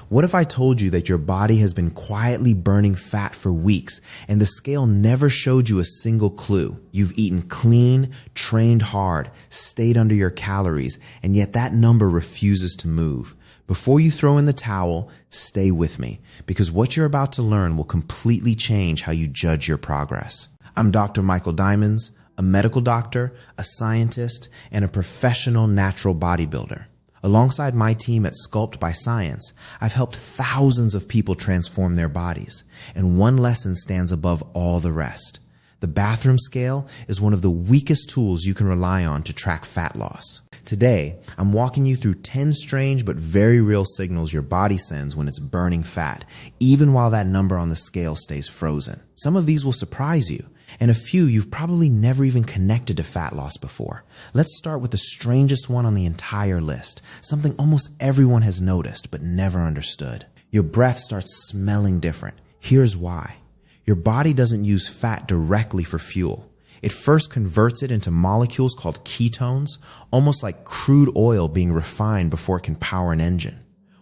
What if I told you that your body has been quietly burning fat for weeks and the scale never showed you a single clue? You've eaten clean, trained hard, stayed under your calories, and yet that number refuses to move. Before you throw in the towel, stay with me, because what you're about to learn will completely change how you judge your progress. I'm Dr. Michael Diamonds, a medical doctor, a scientist, and a professional natural bodybuilder. Alongside my team at Sculpt by Science, I've helped thousands of people transform their bodies, and one lesson stands above all the rest. The bathroom scale is one of the weakest tools you can rely on to track fat loss. Today, I'm walking you through 10 strange but very real signals your body sends when it's burning fat, even while that number on the scale stays frozen. Some of these will surprise you, and a few you've probably never even connected to fat loss before. Let's start with the strangest one on the entire list, something almost everyone has noticed but never understood. Your breath starts smelling different. Here's why. Your body doesn't use fat directly for fuel. It first converts it into molecules called ketones, almost like crude oil being refined before it can power an engine.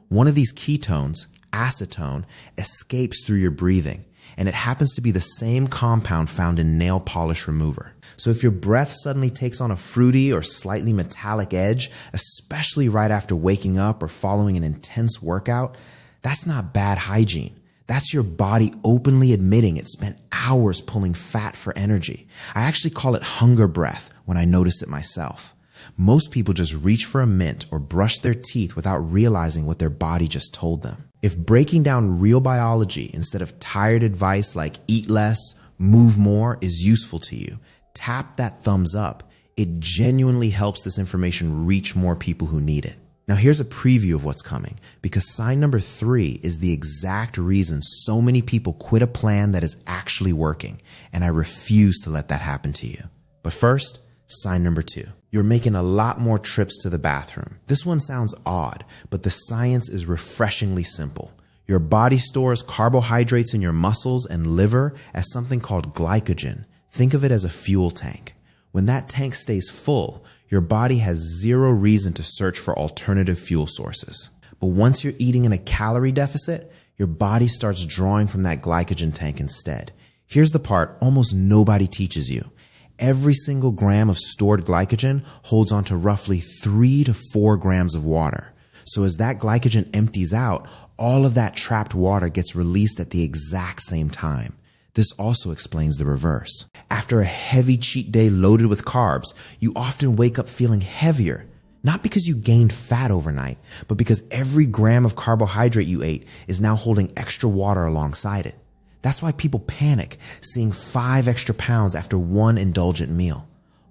One of these ketones, acetone, escapes through your breathing, and it happens to be the same compound found in nail polish remover. So if your breath suddenly takes on a fruity or slightly metallic edge, especially right after waking up or following an intense workout, that's not bad hygiene. That's your body openly admitting it spent hours pulling fat for energy. I actually call it hunger breath when I notice it myself. Most people just reach for a mint or brush their teeth without realizing what their body just told them. If breaking down real biology instead of tired advice like eat less, move more is useful to you, tap that thumbs up. It genuinely helps this information reach more people who need it. Now here's a preview of what's coming, because sign number 3 is the exact reason so many people quit a plan that is actually working, and I refuse to let that happen to you. But first, sign number 2. You're making a lot more trips to the bathroom. This one sounds odd, but the science is refreshingly simple. Your body stores carbohydrates in your muscles and liver as something called glycogen. Think of it as a fuel tank. When that tank stays full, your body has zero reason to search for alternative fuel sources. But once you're eating in a calorie deficit, your body starts drawing from that glycogen tank instead. Here's the part almost nobody teaches you. Every single gram of stored glycogen holds onto roughly 3 to 4 grams of water. So as that glycogen empties out, all of that trapped water gets released at the exact same time. This also explains the reverse. After a heavy cheat day loaded with carbs, you often wake up feeling heavier, not because you gained fat overnight, but because every gram of carbohydrate you ate is now holding extra water alongside it. That's why people panic, seeing 5 extra pounds after one indulgent meal.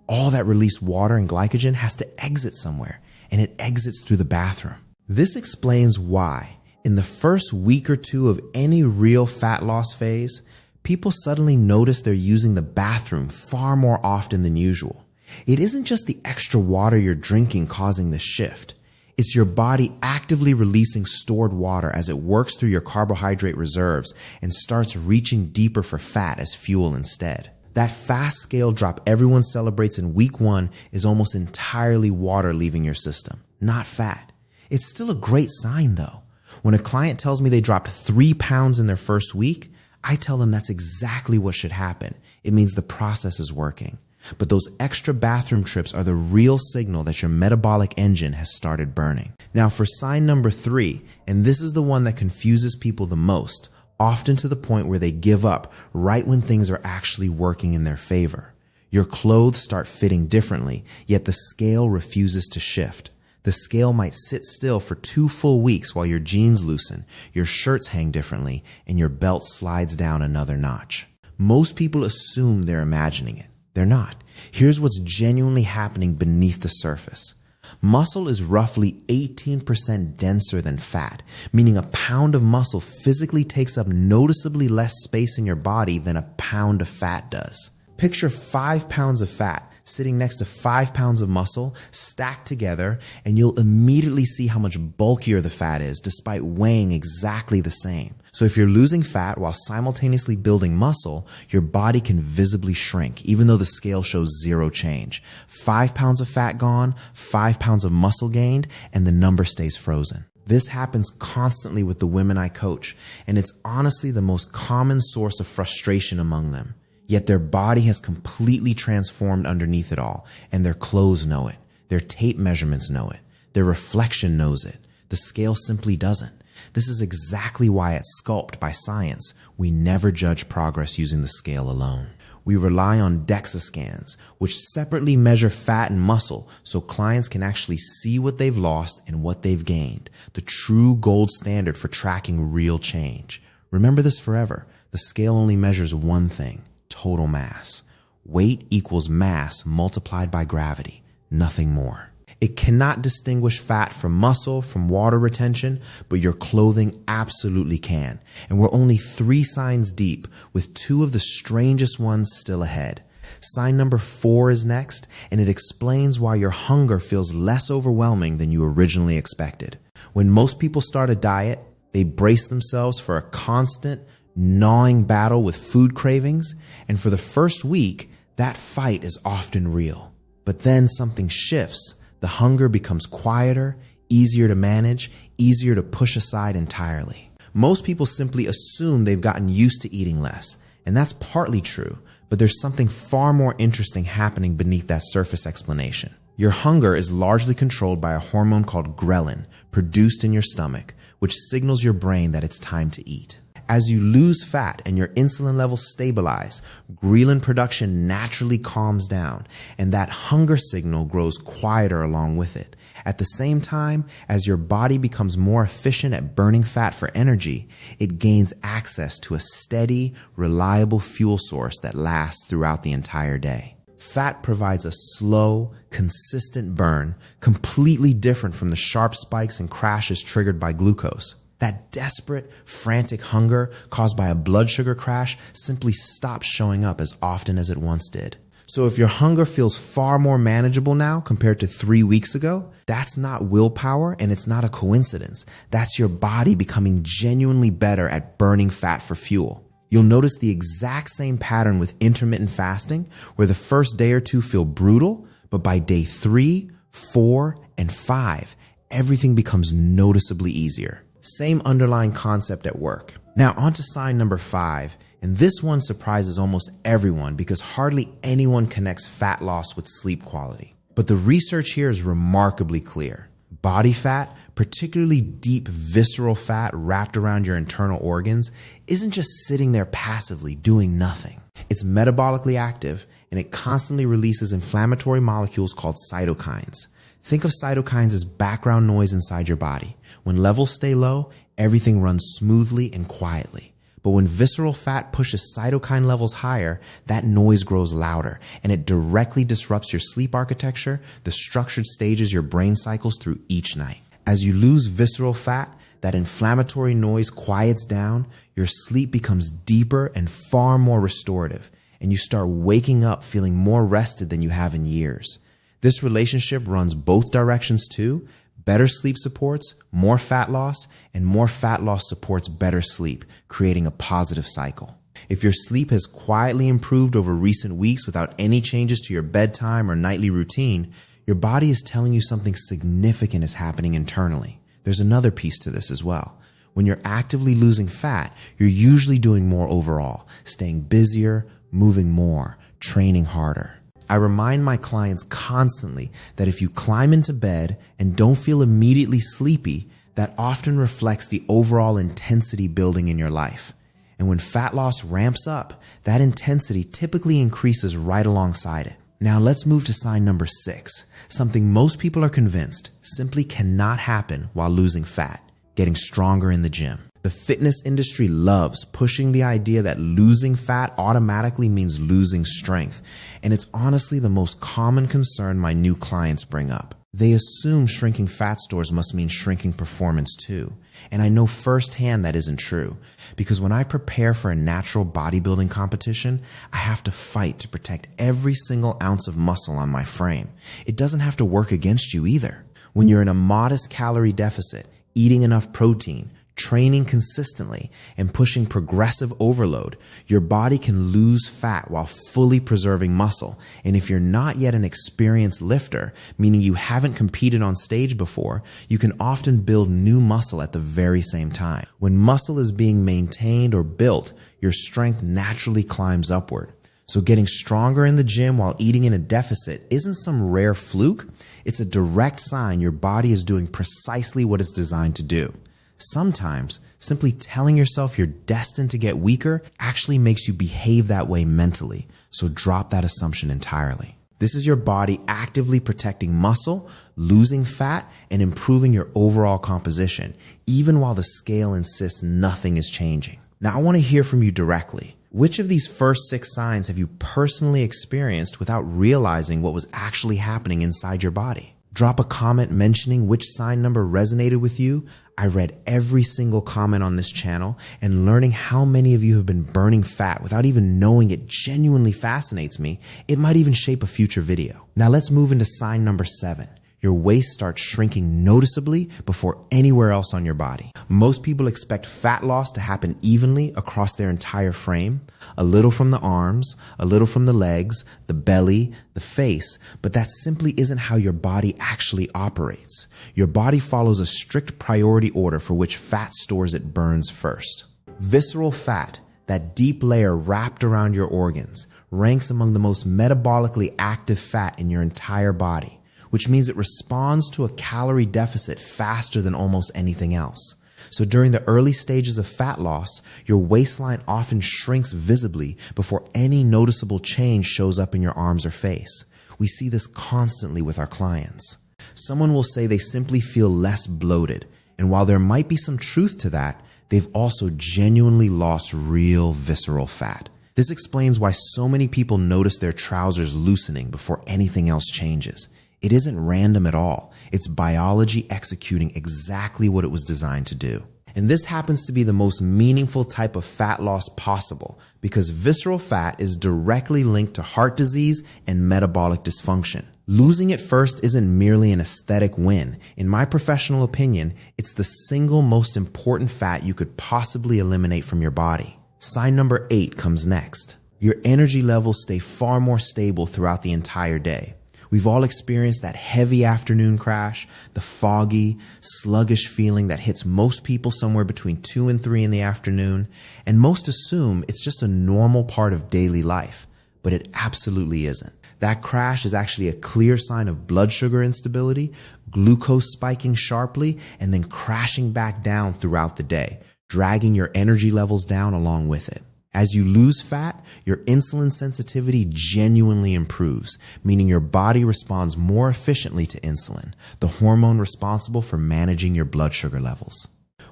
All that released water and glycogen has to exit somewhere, and it exits through the bathroom. This explains why, in the first week or two of any real fat loss phase, people suddenly notice they're using the bathroom far more often than usual. It isn't just the extra water you're drinking causing this shift. It's your body actively releasing stored water as it works through your carbohydrate reserves and starts reaching deeper for fat as fuel instead. That fast scale drop everyone celebrates in week 1 is almost entirely water leaving your system, not fat. It's still a great sign though. When a client tells me they dropped 3 pounds in their first week, I tell them that's exactly what should happen. It means the process is working. But those extra bathroom trips are the real signal that your metabolic engine has started burning. Now for sign number 3, and this is the one that confuses people the most, often to the point where they give up right when things are actually working in their favor. Your clothes start fitting differently, yet the scale refuses to shift. The scale might sit still for 2 full weeks while your jeans loosen, your shirts hang differently, and your belt slides down another notch. Most people assume they're imagining it. They're not. Here's what's genuinely happening beneath the surface. Muscle is roughly 18% denser than fat, meaning a pound of muscle physically takes up noticeably less space in your body than a pound of fat does. Picture 5 pounds of fat sitting next to 5 pounds of muscle stacked together, and you'll immediately see how much bulkier the fat is despite weighing exactly the same. So if you're losing fat while simultaneously building muscle, your body can visibly shrink, even though the scale shows 0 change. 5 pounds of fat gone, 5 pounds of muscle gained, and the number stays frozen. This happens constantly with the women I coach, and it's honestly the most common source of frustration among them. Yet their body has completely transformed underneath it all, and their clothes know it. Their tape measurements know it. Their reflection knows it. The scale simply doesn't. This is exactly why at Sculpt by Science, we never judge progress using the scale alone. We rely on DEXA scans, which separately measure fat and muscle so clients can actually see what they've lost and what they've gained, the true gold standard for tracking real change. Remember this forever. The scale only measures one thing: total mass. Weight equals mass multiplied by gravity, nothing more. It cannot distinguish fat from muscle, from water retention, but your clothing absolutely can. And we're only 3 signs deep, with 2 of the strangest ones still ahead. Sign number 4 is next, and it explains why your hunger feels less overwhelming than you originally expected. When most people start a diet, they brace themselves for a constant, gnawing battle with food cravings, and for the first week, that fight is often real. But then something shifts. The hunger becomes quieter, easier to manage, easier to push aside entirely. Most people simply assume they've gotten used to eating less, and that's partly true, but there's something far more interesting happening beneath that surface explanation. Your hunger is largely controlled by a hormone called ghrelin, produced in your stomach, which signals your brain that it's time to eat. As you lose fat and your insulin levels stabilize, ghrelin production naturally calms down, and that hunger signal grows quieter along with it. At the same time, as your body becomes more efficient at burning fat for energy, it gains access to a steady, reliable fuel source that lasts throughout the entire day. Fat provides a slow, consistent burn, completely different from the sharp spikes and crashes triggered by glucose. That desperate, frantic hunger caused by a blood sugar crash simply stops showing up as often as it once did. So if your hunger feels far more manageable now compared to 3 weeks ago, that's not willpower and it's not a coincidence. That's your body becoming genuinely better at burning fat for fuel. You'll notice the exact same pattern with intermittent fasting, where the first day or 2 feel brutal, but by day 3, 4, and 5, everything becomes noticeably easier. Same underlying concept at work. Now on to sign number 5, and this one surprises almost everyone because hardly anyone connects fat loss with sleep quality. But the research here is remarkably clear. Body fat, particularly deep visceral fat wrapped around your internal organs, isn't just sitting there passively doing nothing. It's metabolically active, and it constantly releases inflammatory molecules called cytokines. Think of cytokines as background noise inside your body. When levels stay low, everything runs smoothly and quietly. But when visceral fat pushes cytokine levels higher, that noise grows louder, and it directly disrupts your sleep architecture, the structured stages your brain cycles through each night. As you lose visceral fat, that inflammatory noise quiets down, your sleep becomes deeper and far more restorative, and you start waking up feeling more rested than you have in years. This relationship runs both directions too. Better sleep supports more fat loss, and more fat loss supports better sleep, creating a positive cycle. If your sleep has quietly improved over recent weeks without any changes to your bedtime or nightly routine, your body is telling you something significant is happening internally. There's another piece to this as well. When you're actively losing fat, you're usually doing more overall, staying busier, moving more, training harder. I remind my clients constantly that if you climb into bed and don't feel immediately sleepy, that often reflects the overall intensity building in your life. And when fat loss ramps up, that intensity typically increases right alongside it. Now let's move to sign number 6, something most people are convinced simply cannot happen while losing fat: getting stronger in the gym. The fitness industry loves pushing the idea that losing fat automatically means losing strength, and it's honestly the most common concern my new clients bring up. They assume shrinking fat stores must mean shrinking performance too, and I know firsthand that isn't true, because when I prepare for a natural bodybuilding competition, I have to fight to protect every single ounce of muscle on my frame. It doesn't have to work against you either. When you're in a modest calorie deficit, eating enough protein, training consistently, and pushing progressive overload, your body can lose fat while fully preserving muscle. And if you're not yet an experienced lifter, meaning you haven't competed on stage before, you can often build new muscle at the very same time. When muscle is being maintained or built, your strength naturally climbs upward. So getting stronger in the gym while eating in a deficit isn't some rare fluke. It's a direct sign your body is doing precisely what it's designed to do. Sometimes, simply telling yourself you're destined to get weaker actually makes you behave that way mentally, so drop that assumption entirely. This is your body actively protecting muscle, losing fat, and improving your overall composition, even while the scale insists nothing is changing. Now, I want to hear from you directly. Which of these first 6 signs have you personally experienced without realizing what was actually happening inside your body? Drop a comment mentioning which sign number resonated with you. I read every single comment on this channel, and learning how many of you have been burning fat without even knowing it genuinely fascinates me. It might even shape a future video. Now let's move into sign number 7. Your waist starts shrinking noticeably before anywhere else on your body. Most people expect fat loss to happen evenly across their entire frame, a little from the arms, a little from the legs, the belly, the face, but that simply isn't how your body actually operates. Your body follows a strict priority order for which fat stores it burns first. Visceral fat, that deep layer wrapped around your organs, ranks among the most metabolically active fat in your entire body, which means it responds to a calorie deficit faster than almost anything else. So during the early stages of fat loss, your waistline often shrinks visibly before any noticeable change shows up in your arms or face. We see this constantly with our clients. Someone will say they simply feel less bloated, and while there might be some truth to that, they've also genuinely lost real visceral fat. This explains why so many people notice their trousers loosening before anything else changes. It isn't random at all. It's biology executing exactly what it was designed to do. And this happens to be the most meaningful type of fat loss possible because visceral fat is directly linked to heart disease and metabolic dysfunction. Losing it first isn't merely an aesthetic win. In my professional opinion, it's the single most important fat you could possibly eliminate from your body. Sign number 8 comes next. Your energy levels stay far more stable throughout the entire day. We've all experienced that heavy afternoon crash, the foggy, sluggish feeling that hits most people somewhere between 2 and 3 in the afternoon, and most assume it's just a normal part of daily life, but it absolutely isn't. That crash is actually a clear sign of blood sugar instability, glucose spiking sharply, and then crashing back down throughout the day, dragging your energy levels down along with it. As you lose fat, your insulin sensitivity genuinely improves, meaning your body responds more efficiently to insulin, the hormone responsible for managing your blood sugar levels.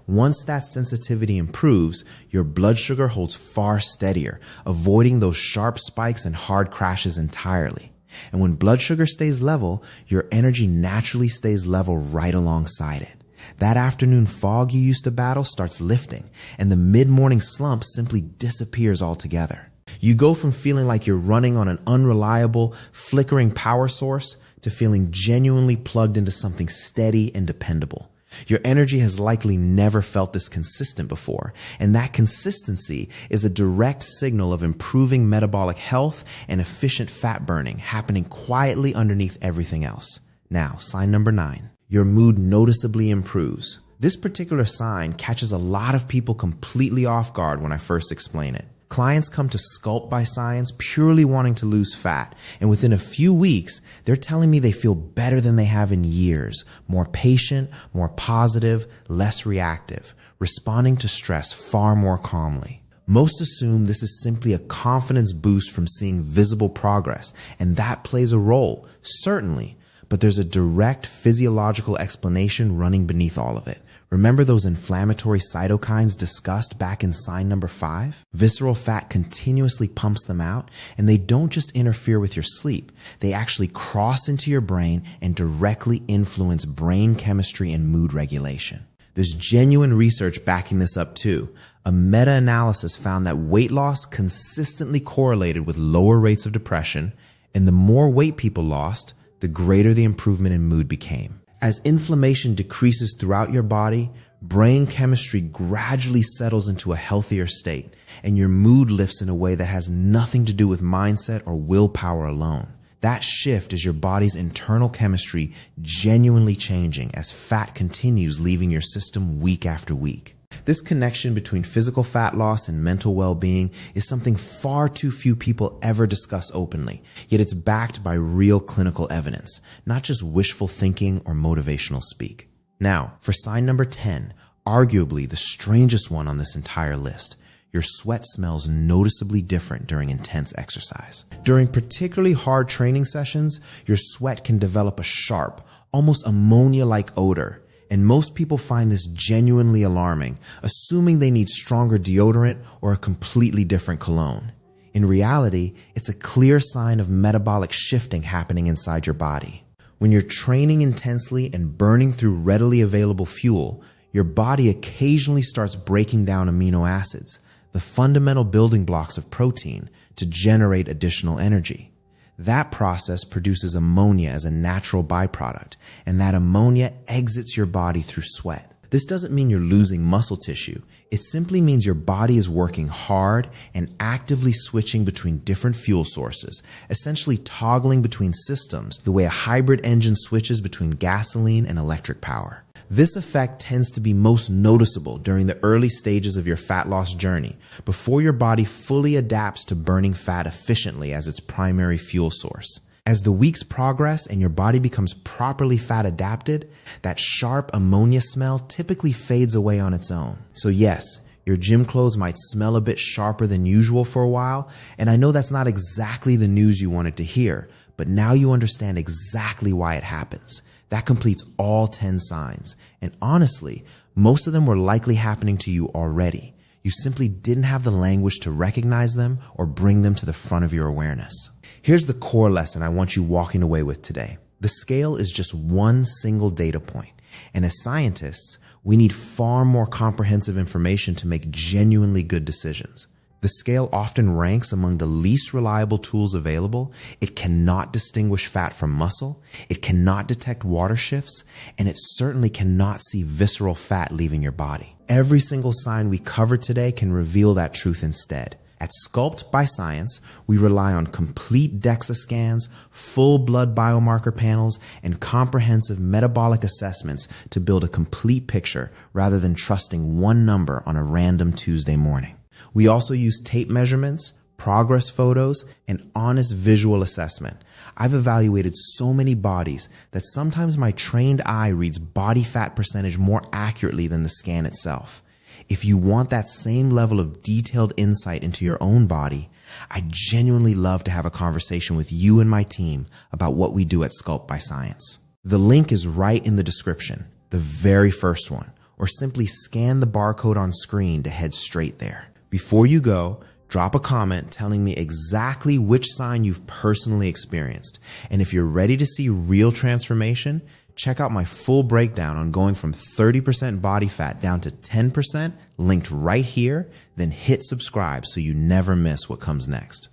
Once that sensitivity improves, your blood sugar holds far steadier, avoiding those sharp spikes and hard crashes entirely. And when blood sugar stays level, your energy naturally stays level right alongside it. That afternoon fog you used to battle starts lifting, and the mid-morning slump simply disappears altogether. You go from feeling like you're running on an unreliable, flickering power source to feeling genuinely plugged into something steady and dependable. Your energy has likely never felt this consistent before, and that consistency is a direct signal of improving metabolic health and efficient fat burning happening quietly underneath everything else. Now, sign number 9. Your mood noticeably improves. This particular sign catches a lot of people completely off guard when I first explain it. Clients come to Sculpt by Science purely wanting to lose fat, and within a few weeks, they're telling me they feel better than they have in years, more patient, more positive, less reactive, responding to stress far more calmly. Most assume this is simply a confidence boost from seeing visible progress, and that plays a role, certainly. But there's a direct physiological explanation running beneath all of it. Remember those inflammatory cytokines discussed back in sign number 5? Visceral fat continuously pumps them out, and they don't just interfere with your sleep. They actually cross into your brain and directly influence brain chemistry and mood regulation. There's genuine research backing this up too. A meta-analysis found that weight loss consistently correlated with lower rates of depression, and the more weight people lost, the greater the improvement in mood became. As inflammation decreases throughout your body, brain chemistry gradually settles into a healthier state, and your mood lifts in a way that has nothing to do with mindset or willpower alone. That shift is your body's internal chemistry genuinely changing as fat continues leaving your system week after week. This connection between physical fat loss and mental well-being is something far too few people ever discuss openly, yet it's backed by real clinical evidence, not just wishful thinking or motivational speak. Now, for sign number 10, arguably the strangest one on this entire list. Your sweat smells noticeably different during intense exercise. During particularly hard training sessions, your sweat can develop a sharp, almost ammonia-like odor. And most people find this genuinely alarming, assuming they need stronger deodorant or a completely different cologne. In reality, it's a clear sign of metabolic shifting happening inside your body. When you're training intensely and burning through readily available fuel, your body occasionally starts breaking down amino acids, the fundamental building blocks of protein, to generate additional energy. That process produces ammonia as a natural byproduct, and that ammonia exits your body through sweat. This doesn't mean you're losing muscle tissue. It simply means your body is working hard and actively switching between different fuel sources, essentially toggling between systems the way a hybrid engine switches between gasoline and electric power. This effect tends to be most noticeable during the early stages of your fat loss journey, before your body fully adapts to burning fat efficiently as its primary fuel source. As the weeks progress and your body becomes properly fat adapted, that sharp ammonia smell typically fades away on its own. So yes, your gym clothes might smell a bit sharper than usual for a while, and I know that's not exactly the news you wanted to hear, but now you understand exactly why it happens. That completes all 10 signs. And honestly, most of them were likely happening to you already. You simply didn't have the language to recognize them or bring them to the front of your awareness. Here's the core lesson I want you walking away with today. The scale is just one single data point. And as scientists, we need far more comprehensive information to make genuinely good decisions. The scale often ranks among the least reliable tools available. It cannot distinguish fat from muscle. It cannot detect water shifts, and it certainly cannot see visceral fat leaving your body. Every single sign we covered today can reveal that truth instead. At Sculpt by Science, we rely on complete DEXA scans, full blood biomarker panels, and comprehensive metabolic assessments to build a complete picture rather than trusting one number on a random Tuesday morning. We also use tape measurements, progress photos, and honest visual assessment. I've evaluated so many bodies that sometimes my trained eye reads body fat percentage more accurately than the scan itself. If you want that same level of detailed insight into your own body, I'd genuinely love to have a conversation with you and my team about what we do at Sculpt by Science. The link is right in the description, the very first one, or simply scan the barcode on screen to head straight there. Before you go, drop a comment telling me exactly which sign you've personally experienced. And if you're ready to see real transformation, check out my full breakdown on going from 30% body fat down to 10%, linked right here, then hit subscribe so you never miss what comes next.